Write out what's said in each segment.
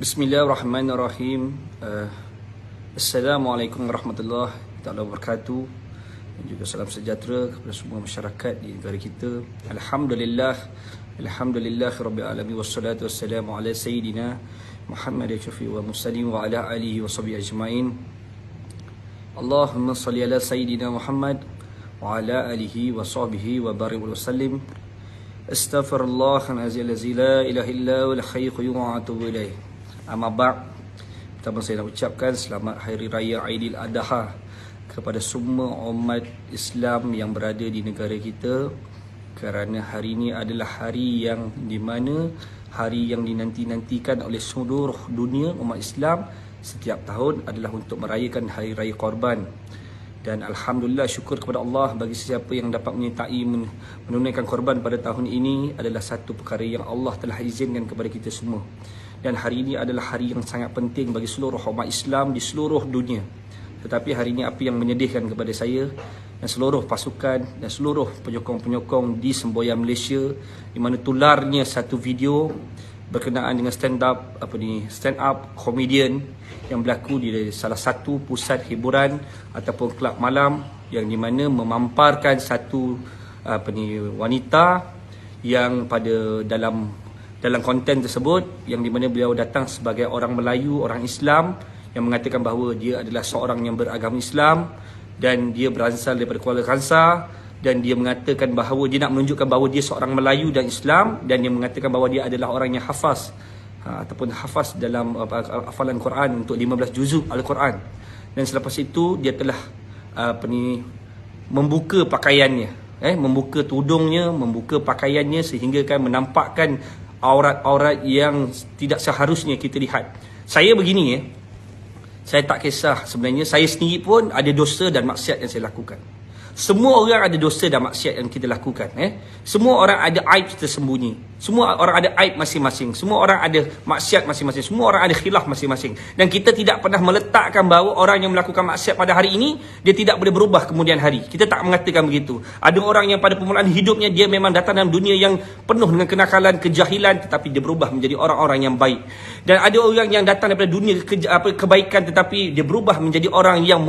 Bismillahirrahmanirrahim. Assalamualaikum warahmatullahi wabarakatuh. Dan juga salam sejahtera kepada semua masyarakat di negara kita. Alhamdulillah rabbil alamin, wassalatu wassalamu ala sayyidina Muhammad syafi wa muslim wa ala alihi wa sahbihi ajmain. Allahumma salli ala sayyidina Muhammad wa ala alihi wa sahbihi wa barik wa sallim. Astaghfirullahalazim la ilaha illa huwal hayyul qayyum wa atubu ilaih. Amma ba'd. Pertama saya nak ucapkan selamat Hari Raya Aidil Adha kepada semua umat Islam yang berada di negara kita, kerana hari ini adalah hari yang di mana hari yang dinanti-nantikan oleh seluruh dunia umat Islam setiap tahun adalah untuk merayakan Hari Raya Korban. Dan Alhamdulillah, syukur kepada Allah bagi sesiapa yang dapat menyertai menunaikan korban pada tahun ini adalah satu perkara yang Allah telah izinkan kepada kita semua. Dan hari ini adalah hari yang sangat penting bagi seluruh umat Islam di seluruh dunia. Tetapi hari ini apa yang menyedihkan kepada saya dan seluruh pasukan dan seluruh penyokong-penyokong di semboyan Malaysia, di mana tularnya satu video berkenaan dengan stand up komedian yang berlaku di salah satu pusat hiburan ataupun kelab malam, yang di mana memamparkan satu wanita yang pada dalam konten tersebut, yang di mana beliau datang sebagai orang Melayu, orang Islam, yang mengatakan bahawa dia adalah seorang yang beragama Islam dan dia berasal daripada Kuala Kangsar, dan dia mengatakan bahawa dia nak menunjukkan bahawa dia seorang Melayu dan Islam, dan dia mengatakan bahawa dia adalah orang yang hafaz ataupun hafaz dalam hafalan Quran untuk 15 juzuk Al-Quran. Dan selepas itu dia telah membuka pakaiannya, membuka tudungnya, membuka pakaiannya sehingga kan menampakkan aurat-aurat yang tidak seharusnya kita lihat. Saya begini, saya tak kisah sebenarnya. Saya sendiri pun ada dosa dan maksiat yang saya lakukan. Semua orang ada dosa dan maksiat yang kita lakukan. Semua orang ada aib tersembunyi. Semua orang ada aib masing-masing. Semua orang ada maksiat masing-masing. Semua orang ada khilaf masing-masing. Dan kita tidak pernah meletakkan bahawa orang yang melakukan maksiat pada hari ini, dia tidak boleh berubah kemudian hari. Kita tak mengatakan begitu. Ada orang yang pada permulaan hidupnya dia memang datang dalam dunia yang penuh dengan kenakalan, kejahilan, tetapi dia berubah menjadi orang-orang yang baik. Dan ada orang yang datang daripada dunia kebaikan, tetapi dia berubah menjadi orang yang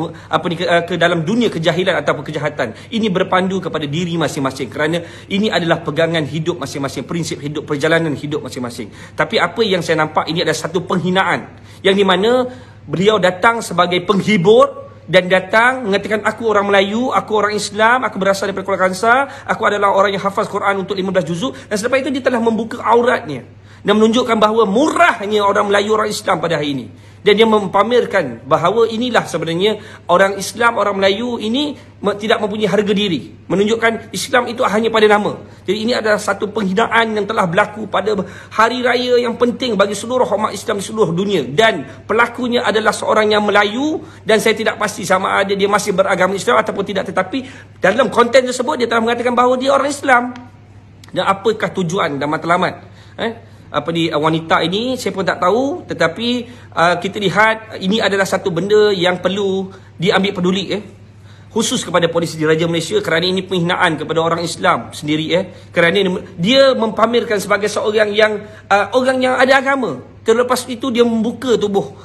ke dalam dunia kejahilan ataupun kejahatan. Ini berpandu kepada diri masing-masing, kerana ini adalah pegangan hidup masing-masing, prinsip hidup, perjalanan hidup masing-masing. Tapi apa yang saya nampak ini adalah satu penghinaan, yang di mana beliau datang sebagai penghibur dan datang mengatakan, aku orang Melayu, aku orang Islam, aku berasal daripada Kuala Kangsar, aku adalah orang yang hafaz Quran untuk 15 juzuk. Dan selepas itu dia telah membuka auratnya dan menunjukkan bahawa murahnya orang Melayu, orang Islam pada hari ini. Dan dia mempamerkan bahawa inilah sebenarnya orang Islam, orang Melayu ini tidak mempunyai harga diri. Menunjukkan Islam itu hanya pada nama. Jadi ini adalah satu penghinaan yang telah berlaku pada hari raya yang penting bagi seluruh umat Islam di seluruh dunia. Dan pelakunya adalah seorang yang Melayu, dan saya tidak pasti sama ada dia masih beragama Islam ataupun tidak. Tetapi dalam konten tersebut dia telah mengatakan bahawa dia orang Islam. Dan apakah tujuan dan matlamat wanita ini, saya pun tak tahu. Tetapi kita lihat ini adalah satu benda yang perlu diambil peduli, khusus kepada Polis Diraja Malaysia, kerana ini penghinaan kepada orang Islam sendiri, kerana dia mempamerkan sebagai seorang yang orang yang ada agama. Terlepas itu dia membuka tubuh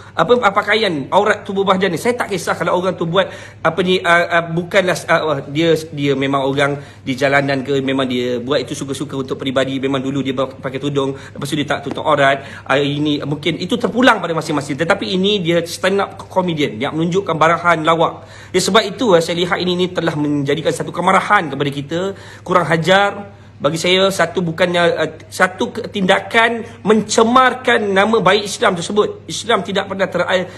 pakaian aurat tubuh bahagian ni. Saya tak kisah kalau orang tu buat bukanlah dia memang orang di jalanan ke, memang dia buat itu suka-suka untuk peribadi, memang dulu dia pakai tudung, lepas tu dia tak tutup aurat. Ini mungkin itu terpulang pada masing-masing, tetapi ini dia stand up comedian yang menunjukkan barahan lawak. Sebab itu saya lihat ini telah menjadikan satu kemarahan kepada kita, kurang hajar. Bagi saya satu tindakan mencemarkan nama baik Islam tersebut. Islam tidak pernah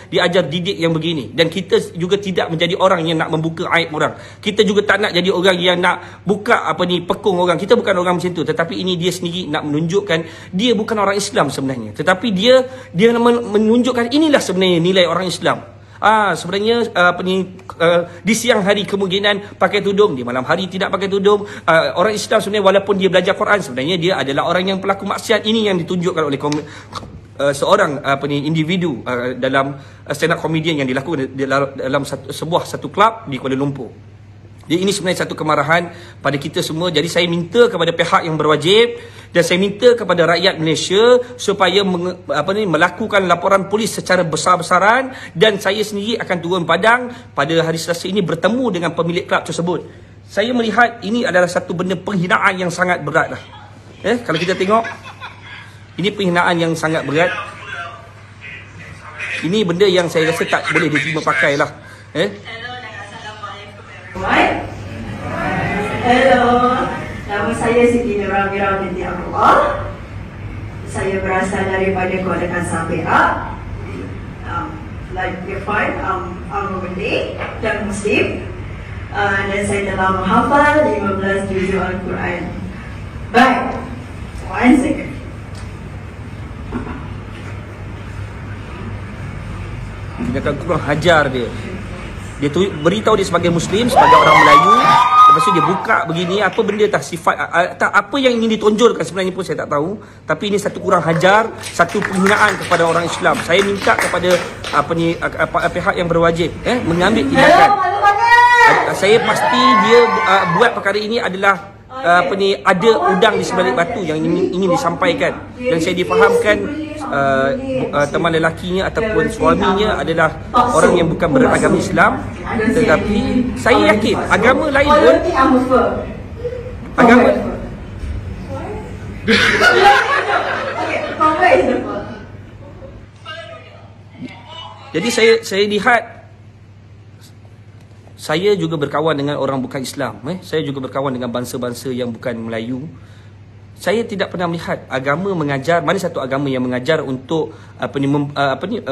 diajar didik yang begini, dan kita juga tidak menjadi orang yang nak membuka aib orang. Kita juga tak nak jadi orang yang nak buka pekung orang. Kita bukan orang macam tu. Tetapi ini dia sendiri nak menunjukkan dia bukan orang Islam sebenarnya, tetapi dia menunjukkan inilah sebenarnya nilai orang Islam. Sebenarnya di siang hari kemungkinan pakai tudung, di malam hari tidak pakai tudung. Orang Islam sebenarnya walaupun dia belajar Quran, sebenarnya dia adalah orang yang pelaku maksiat. Ini yang ditunjukkan oleh seorang individu dalam stand up comedian yang dilakukan dalam satu kelab di Kuala Lumpur. Jadi ini sebenarnya satu kemarahan pada kita semua. Jadi saya minta kepada pihak yang berwajib dan saya minta kepada rakyat Malaysia supaya melakukan laporan polis secara besar-besaran, dan saya sendiri akan turun padang pada hari Selasa ini bertemu dengan pemilik kelab tersebut. Saya melihat ini adalah satu benda penghinaan yang sangat berat lah. Kalau kita tengok, ini penghinaan yang sangat berat. Ini benda yang saya rasa tak boleh diterima pakai lah. Hello, nama saya Siti Nurul binti Abdullah. Saya berasal daripada Kuala Kangsar, Perak. Like you find, I'm a Malay dan Muslim. Dan saya telah menghafal 15 juzuk Al-Quran. Baik, one second. Dia kata kurang hajar dia. Dia beritahu dia sebagai Muslim, sebagai orang Melayu. Lepas tu dia buka begini, apa benda tak sifat, apa yang ingin ditonjolkan sebenarnya pun saya tak tahu. Tapi ini satu kurang hajar, satu penghinaan kepada orang Islam. Saya minta kepada pihak yang berwajib mengambil tindakan. Saya pasti dia buat perkara ini adalah ada udang di sebalik batu yang ingin disampaikan. Dan saya difahamkan teman lelakinya ataupun suaminya adalah orang yang bukan beragama Islam. Tetapi saya yakin agama lain pun, agama jadi saya lihat, saya juga berkawan dengan orang bukan Islam. Saya juga berkawan dengan bangsa-bangsa yang bukan Melayu. Saya tidak pernah melihat agama mengajar, mana satu agama yang mengajar untuk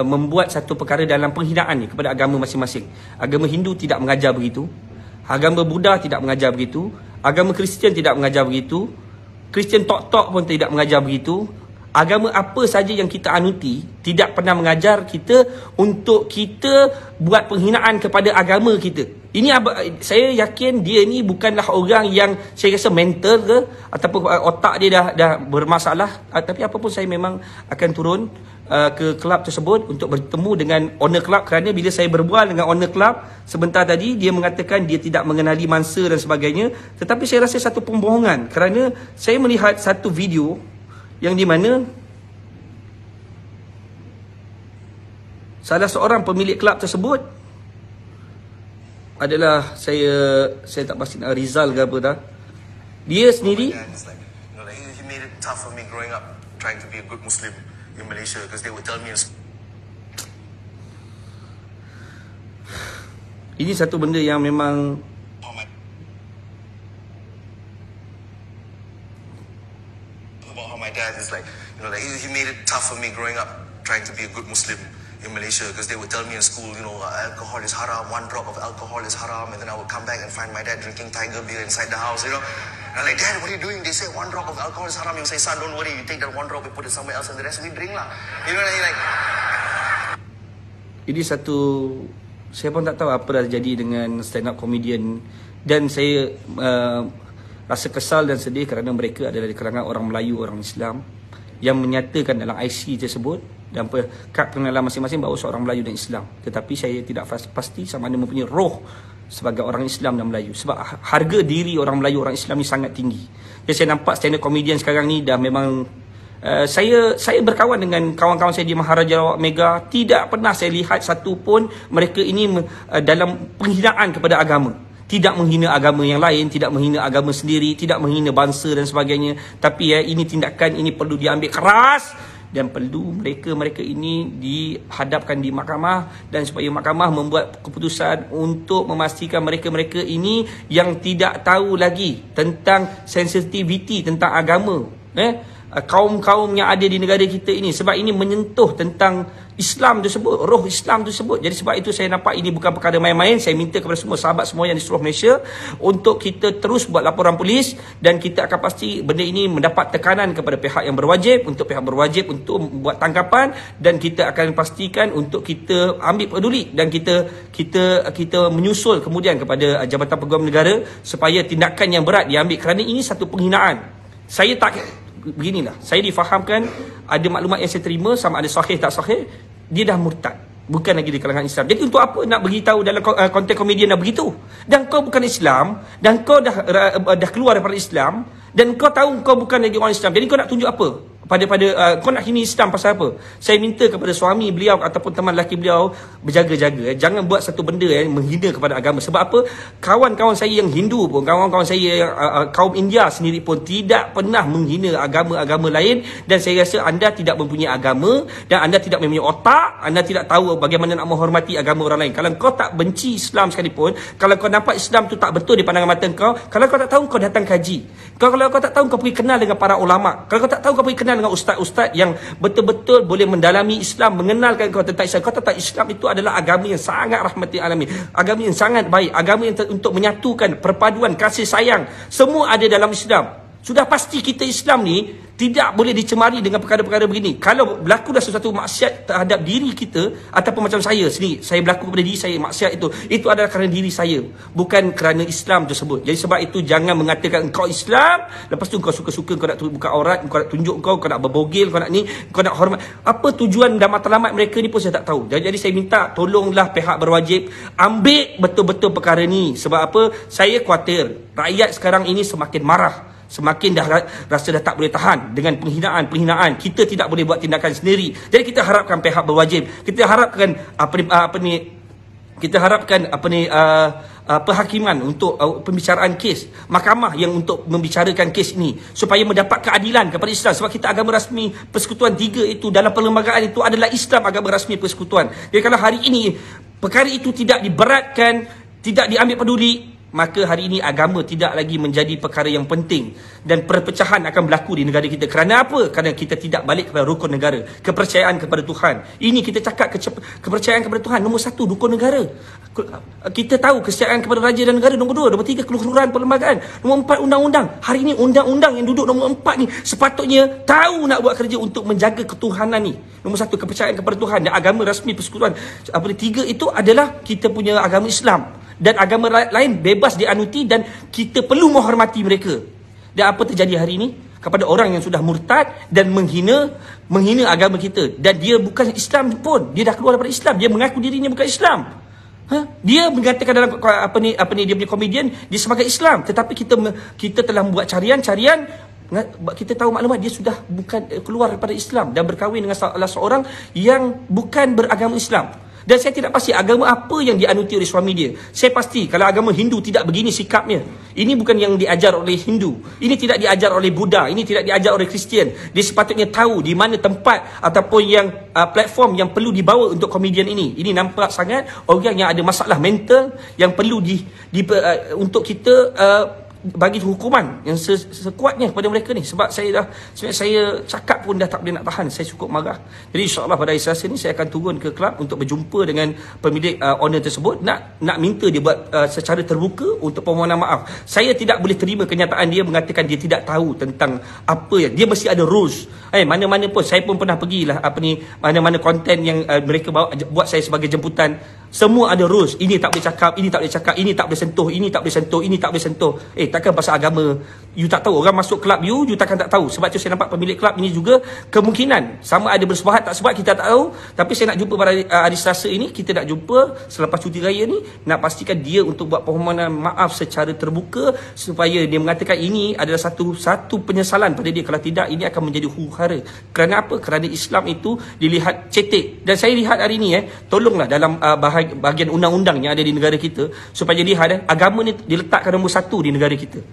membuat satu perkara dalam penghinaan ni kepada agama masing-masing. Agama Hindu tidak mengajar begitu. Agama Buddha tidak mengajar begitu. Agama Kristian tidak mengajar begitu. Kristian tok-tok pun tidak mengajar begitu. Agama apa saja yang kita anuti tidak pernah mengajar kita untuk kita buat penghinaan kepada agama kita. Ini saya yakin dia ni bukanlah orang yang saya rasa mental ke ataupun otak dia dah bermasalah. Tapi apa pun saya memang akan turun ke kelab tersebut untuk bertemu dengan owner kelab, kerana bila saya berbual dengan owner kelab sebentar tadi, dia mengatakan dia tidak mengenali mangsa dan sebagainya. Tetapi saya rasa satu pembohongan, kerana saya melihat satu video yang di mana salah seorang pemilik kelab tersebut adalah saya tak pasti nak Rizal ke apa dah. Dia sendiri he made it tough for me growing up trying to be a good Muslim in Malaysia because they would tell me ini satu benda yang memang how my dad is like, he made it tough for me growing up trying to be a good Muslim in Malaysia because they would tell me in school, alcohol is haram, 1 drop of alcohol is haram, and then I would come back and find my dad drinking Tiger beer inside the house, And I'm like, Dad, what are you doing? They say 1 drop of alcohol is haram. You say, son, don't worry, you take that 1 drop, you put it somewhere else, and the rest we drink lah. You know what I mean? Like, ini satu, saya pun tak tahu apa dah jadi dengan stand up comedian, dan saya rasa kesal dan sedih kerana mereka adalah di kalangan orang Melayu, orang Islam yang menyatakan dalam IC tersebut dan kad pengenalan masing-masing bahawa seorang Melayu dan Islam. Tetapi saya tidak pasti sama ada mempunyai roh sebagai orang Islam dan Melayu, sebab harga diri orang Melayu, orang Islam ni sangat tinggi. Jadi saya nampak stand up comedian sekarang ni dah memang saya berkawan dengan kawan-kawan saya di Maharaja Mega, tidak pernah saya lihat satu pun mereka ini dalam penghinaan kepada agama. Tidak menghina agama yang lain, tidak menghina agama sendiri, tidak menghina bangsa dan sebagainya. Tapi ini tindakan ini perlu diambil keras dan perlu mereka ini dihadapkan di mahkamah, dan supaya mahkamah membuat keputusan untuk memastikan mereka ini yang tidak tahu lagi tentang sensitiviti tentang agama, kaum-kaum yang ada di negara kita ini, sebab ini menyentuh tentang Islam tersebut, roh Islam tersebut. Jadi sebab itu saya nampak ini bukan perkara main-main. Saya minta kepada semua sahabat semua yang di seluruh Malaysia untuk kita terus buat laporan polis, dan kita akan pasti benda ini mendapat tekanan kepada pihak yang berwajib, untuk pihak berwajib untuk buat tangkapan, dan kita akan pastikan untuk kita ambil peduli, dan kita menyusul kemudian kepada Jabatan Peguam Negara supaya tindakan yang berat diambil, kerana ini satu penghinaan. Saya tak beginilah, saya difahamkan ada maklumat yang saya terima, sama ada sahih tak sahih, dia dah murtad. bukan lagi di kalangan Islam. Jadi untuk apa nak beritahu dalam konten komedian dah begitu? Dan kau bukan Islam, dan kau dah keluar daripada Islam, dan kau tahu kau bukan lagi orang Islam. Jadi kau nak tunjuk apa? Kau nak hina Islam pasal apa? Saya minta kepada suami beliau ataupun teman lelaki beliau berjaga-jaga, jangan buat satu benda yang menghina kepada agama. Sebab apa? Kawan-kawan saya yang Hindu pun, kawan-kawan saya yang kaum India sendiri pun tidak pernah menghina agama-agama lain. Dan saya rasa anda tidak mempunyai agama, dan anda tidak mempunyai otak, anda tidak tahu bagaimana nak menghormati agama orang lain. Kalau kau tak benci Islam sekalipun, kalau kau nampak Islam tu tak betul di pandangan mata kau, kalau kau tak tahu, kau datang kaji. Kalau kau tak tahu, kau pergi kenal dengan para ulama. Kalau kau tak tahu, kau pergi kenal dengan ustaz-ustaz yang betul-betul boleh mendalami Islam, mengenalkan kau tentang Islam. Kau tahu Islam itu adalah agama yang sangat rahmatil alamin, agama yang sangat baik, agama yang untuk menyatukan, perpaduan, kasih sayang, semua ada dalam Islam. Sudah pasti kita Islam ni tidak boleh dicemari dengan perkara-perkara begini. Kalau berlaku dah sesuatu maksiat terhadap diri kita, ataupun macam saya sendiri, saya berlaku kepada diri saya maksiat itu adalah kerana diri saya, bukan kerana Islam tersebut. Jadi sebab itu jangan mengatakan kau Islam, lepas tu kau suka-suka kau nak buka aurat, kau nak tunjuk kau nak berbogel, kau nak ni, kau nak hormat. Apa tujuan dan matlamat mereka ni pun saya tak tahu. Jadi saya minta tolonglah pihak berwajib ambil betul-betul perkara ni. Sebab apa? Saya khawatir rakyat sekarang ini semakin marah, semakin dah rasa dah tak boleh tahan dengan penghinaan. Kita tidak boleh buat tindakan sendiri. Jadi kita harapkan pihak berwajib, kita harapkan perhakiman untuk pembicaraan kes, mahkamah yang untuk membicarakan kes ini supaya mendapat keadilan kepada Islam. Sebab kita agama rasmi Persekutuan 3 itu dalam perlembagaan itu adalah Islam, agama rasmi persekutuan. Jadi kalau hari ini perkara itu tidak diberatkan, tidak diambil peduli, maka hari ini agama tidak lagi menjadi perkara yang penting, dan perpecahan akan berlaku di negara kita. Kerana apa? Kerana kita tidak balik kepada rukun negara, kepercayaan kepada Tuhan. Ini kita cakap kepercayaan kepada Tuhan, nombor 1 rukun negara. Kita tahu kepercayaan kepada raja dan negara, nombor 2, nombor 3 keluhuran perlembagaan, nombor 4 undang-undang. Hari ini undang-undang yang duduk nombor 4 ni sepatutnya tahu nak buat kerja untuk menjaga ketuhanan ni. Nombor 1 kepercayaan kepada Tuhan, dan agama rasmi Persekutuan 3 itu adalah kita punya agama Islam. Dan agama lain bebas dianuti, dan kita perlu menghormati mereka. Dan apa terjadi hari ini kepada orang yang sudah murtad dan menghina agama kita, dan dia bukan Islam pun, dia dah keluar daripada Islam, dia mengaku dirinya bukan Islam. Dia mengatakan dalam dia punya komedian dia sebagai Islam, tetapi kita telah membuat carian, kita tahu maklumat dia sudah bukan keluar daripada Islam dan berkahwin dengan salah seorang yang bukan beragama Islam. Dan saya tidak pasti agama apa yang dianuti oleh suami dia. Saya pasti kalau agama Hindu tidak begini sikapnya. Ini bukan yang diajar oleh Hindu. Ini tidak diajar oleh Buddha. Ini tidak diajar oleh Kristian. Dia sepatutnya tahu di mana tempat ataupun yang platform yang perlu dibawa untuk komedian ini. Ini nampak sangat orang yang ada masalah mental yang perlu untuk kita bagi hukuman yang sekuatnya kepada mereka ni. Sebab saya cakap pun dah tak boleh nak tahan, saya cukup marah. Jadi insyaAllah pada hari Selasa ni saya akan turun ke kelab untuk berjumpa dengan pemilik owner tersebut, nak minta dia buat secara terbuka untuk permohonan maaf. Saya tidak boleh terima kenyataan dia mengatakan dia tidak tahu tentang apa yang dia mesti ada rules. Mana-mana pun saya pun pernah pergilah mana-mana konten yang mereka buat saya sebagai jemputan, semua ada rules. Ini tak boleh cakap, ini tak boleh cakap, ini tak boleh sentuh, ini tak boleh sentuh, ini tak boleh sentuh. Takkan pasal agama you tak tahu, orang masuk kelab you takkan tak tahu. Sebab tu saya nampak pemilik kelab ini juga kemungkinan sama ada bersebahat tak sebab kita tak tahu. Tapi saya nak jumpa pada hari Selasa ini, kita nak jumpa selepas cuti raya ni, nak pastikan dia untuk buat permohonan maaf secara terbuka, supaya dia mengatakan ini adalah satu penyesalan pada dia. Kalau tidak, ini akan menjadi huru-hara. Kerana apa? Kerana Islam itu dilihat cetek. Dan saya lihat hari ini tolonglah dalam bahagian undang-undang yang ada di negara kita, supaya lihat agama ni diletakkan nombor 1 di negara kita.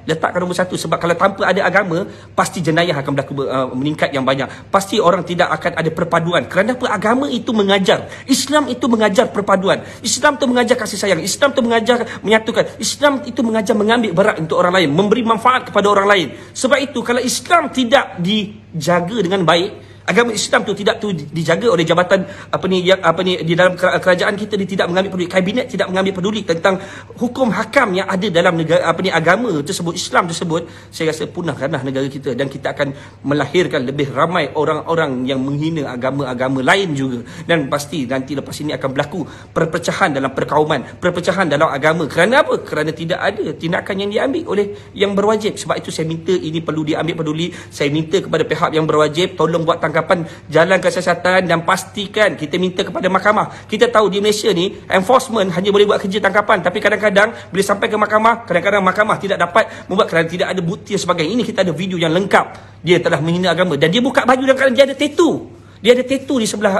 Letakkan nombor 1. Sebab kalau tanpa ada agama, pasti jenayah akan berlaku meningkat yang banyak. Pasti orang tidak akan ada perpaduan. Kerana apa? Agama itu mengajar, Islam itu mengajar perpaduan, Islam itu mengajar kasih sayang, Islam itu mengajar menyatukan, Islam itu mengajar mengambil berat untuk orang lain, memberi manfaat kepada orang lain. Sebab itu kalau Islam tidak dijaga dengan baik, agama Islam tu tidak dijaga oleh jabatan di dalam kerajaan kita, dia tidak mengambil peduli, kabinet tidak mengambil peduli tentang hukum hakam yang ada dalam negara agama tersebut, Islam tersebut, saya rasa punahkanlah negara kita, dan kita akan melahirkan lebih ramai orang-orang yang menghina agama-agama lain juga. Dan pasti nanti lepas ini akan berlaku perpecahan dalam perkauman, perpecahan dalam agama. Kerana apa? Kerana tidak ada tindakan yang diambil oleh yang berwajib. Sebab itu saya minta ini perlu diambil peduli. Saya minta kepada pihak yang berwajib tolong buat tangkapan tangkapan jalan kesiasatan dan pastikan kita minta kepada mahkamah. Kita tahu di Malaysia ni enforcement hanya boleh buat kerja tangkapan, tapi kadang-kadang bila sampai ke mahkamah, kadang-kadang mahkamah tidak dapat membuat kerana tidak ada bukti dan sebagainya. Ini kita ada video yang lengkap. Dia telah menghina agama dan dia buka baju dalam keadaan dia ada tattoo. Dia ada tattoo di sebelah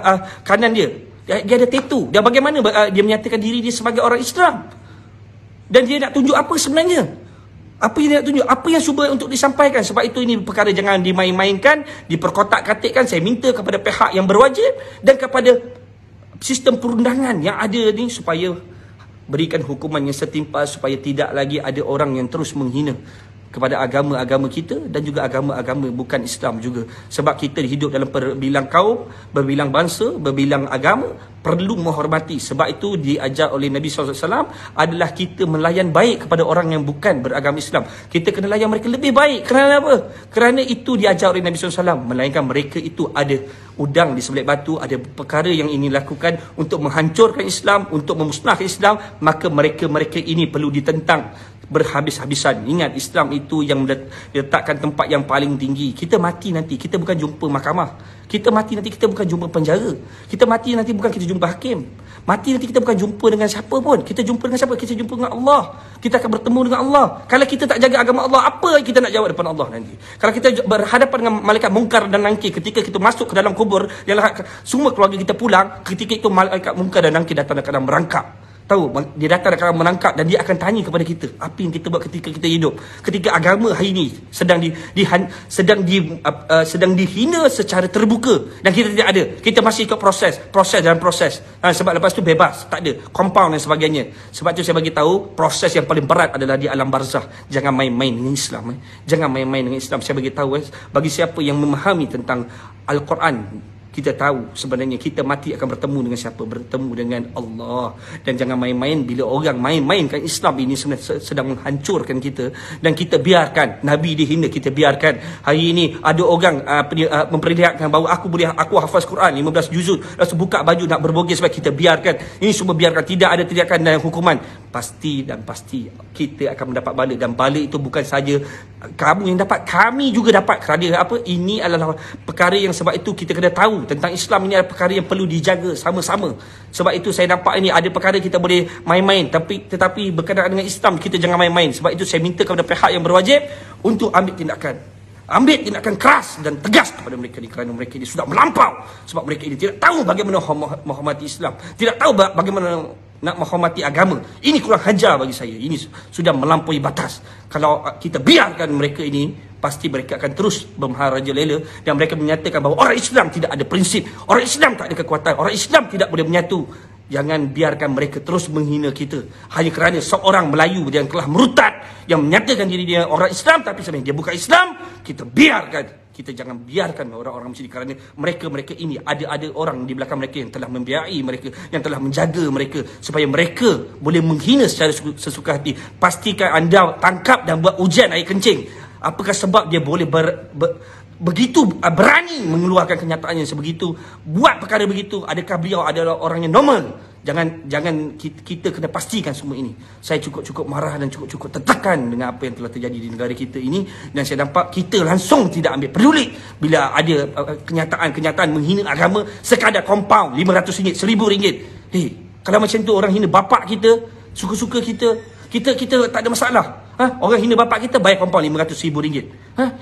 kanan dia. Dia ada tattoo. Dan bagaimana dia menyatakan diri dia sebagai orang Islam? Dan dia nak tunjuk apa sebenarnya? Apa yang dia nak tunjuk? Apa yang cuba untuk disampaikan? Sebab itu ini perkara jangan dimain-mainkan, diperkotak-katikkan. Saya minta kepada pihak yang berwajib dan kepada sistem perundangan yang ada ni supaya berikan hukuman yang setimpal, supaya tidak lagi ada orang yang terus menghina kepada agama-agama kita dan juga agama-agama bukan Islam juga. Sebab kita hidup dalam berbilang kaum, berbilang bangsa, berbilang agama, perlu menghormati. Sebab itu diajar oleh Nabi SAW adalah kita melayan baik kepada orang yang bukan beragama Islam. Kita kena layan mereka lebih baik. Kerana apa? Kerana itu diajar oleh Nabi SAW. Melainkan mereka itu ada udang di sebelah batu, ada perkara yang ingin lakukan untuk menghancurkan Islam, untuk memusnahkan Islam, maka mereka-mereka ini perlu ditentang berhabis-habisan. Ingat, Islam itu yang diletakkan tempat yang paling tinggi. Kita mati nanti, kita bukan jumpa mahkamah. Kita mati nanti, kita bukan jumpa penjara. Kita mati nanti, bukan kita jumpa hakim. Mati nanti, kita bukan jumpa dengan siapa pun. Kita jumpa dengan siapa? Kita jumpa dengan Allah. Kita akan bertemu dengan Allah. Kalau kita tak jaga agama Allah, apa kita nak jawab depan Allah nanti? Kalau kita berhadapan dengan malaikat mungkar dan nangkir, ketika kita masuk ke dalam kubur, semua keluarga kita pulang, ketika itu malaikat mungkar dan nangkir datang dalam merangkap. Tahu, dia datang akan menangkap dan dia akan tanya kepada kita apa yang kita buat ketika kita hidup. Ketika agama hari ini sedang dihina secara terbuka dan kita tidak ada, kita masih ikut proses dan proses. Sebab lepas tu bebas, tak ada compound dan sebagainya. Sebab tu saya bagi tahu proses yang paling berat adalah di alam barzah. Jangan main-main dengan Islam. Jangan main-main dengan Islam. Saya bagi tahu bagi siapa yang memahami tentang Al-Quran, kita tahu sebenarnya kita mati akan bertemu dengan siapa? Bertemu dengan Allah. Dan jangan main-main. Bila orang main-mainkan Islam ini sebenarnya sedang menghancurkan kita. Dan kita biarkan Nabi dihina, kita biarkan. Hari ini ada orang memperlihatkan bahawa aku hafaz Quran 15 juzud, lepas buka baju nak berbogel, sebab kita biarkan. Ini semua biarkan. Tidak ada tindakan dan hukuman. Pasti kita akan mendapat bala. Dan bala itu bukan saja kamu yang dapat, kami juga dapat. Kerana apa? Ini adalah perkara yang sebab itu kita kena tahu tentang Islam. Ini adalah perkara yang perlu dijaga sama-sama. Sebab itu saya nampak ini ada perkara kita boleh main-main, tetapi berkenaan dengan Islam kita jangan main-main. Sebab itu saya minta kepada pihak yang berwajib untuk ambil tindakan keras dan tegas kepada mereka ini, kerana mereka ini sudah melampau. Sebab mereka ini tidak tahu bagaimana menghormati Islam, tidak tahu bagaimana nak menghormati agama. Ini kurang hajar bagi saya. Ini sudah melampaui batas. Kalau kita biarkan mereka ini, pasti mereka akan terus bermaharajalela dan mereka menyatakan bahawa orang Islam tidak ada prinsip, orang Islam tak ada kekuatan, orang Islam tidak boleh menyatu. Jangan biarkan mereka terus menghina kita hanya kerana seorang Melayu yang telah murtad, yang menyatakan diri dia orang Islam tapi sebenarnya dia bukan Islam. Kita biarkan. Kita jangan biarkan orang-orang macam ini, kerana mereka ini ada orang di belakang mereka yang telah membiayai mereka, yang telah menjaga mereka supaya mereka boleh menghina secara sesuka hati. Pastikan anda tangkap dan buat ujian air kencing. Apakah sebab dia boleh begitu berani mengeluarkan kenyataan yang sebegitu, buat perkara begitu? Adakah beliau adalah orang yang normal? Jangan kita kena pastikan semua ini. Saya cukup marah dan cukup tertekan dengan apa yang telah terjadi di negara kita ini, dan saya nampak kita langsung tidak ambil peduli bila ada kenyataan menghina agama sekadar compound RM500, RM1,000. Kalau macam tu orang hina bapak kita, suka-suka kita tak ada masalah. Orang hina bapak kita bayar compound RM500,000.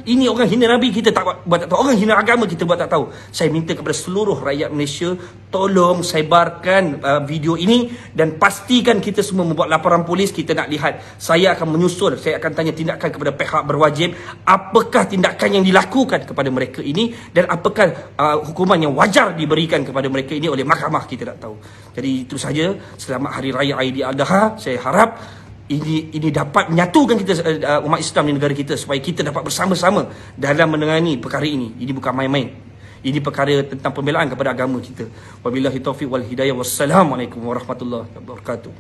Ini orang hina Nabi kita buat tak tahu. Orang hina agama kita buat tak tahu. Saya minta kepada seluruh rakyat Malaysia, tolong sebarkan video ini dan pastikan kita semua membuat laporan polis. Kita nak lihat. Saya akan menyusul, saya akan tanya tindakan kepada pihak berwajib. Apakah tindakan yang dilakukan kepada mereka ini, dan apakah hukuman yang wajar diberikan kepada mereka ini oleh mahkamah? Kita tak tahu. Jadi itu saja. Selamat Hari Raya Aidiladha. Saya harap ini dapat menyatukan kita, umat Islam di negara kita, supaya kita dapat bersama-sama dalam menangani perkara ini. Ini bukan main-main. Ini perkara tentang pembelaan kepada agama kita. Wabillahi taufiq wal hidayah. Wassalamualaikum warahmatullahi wabarakatuh.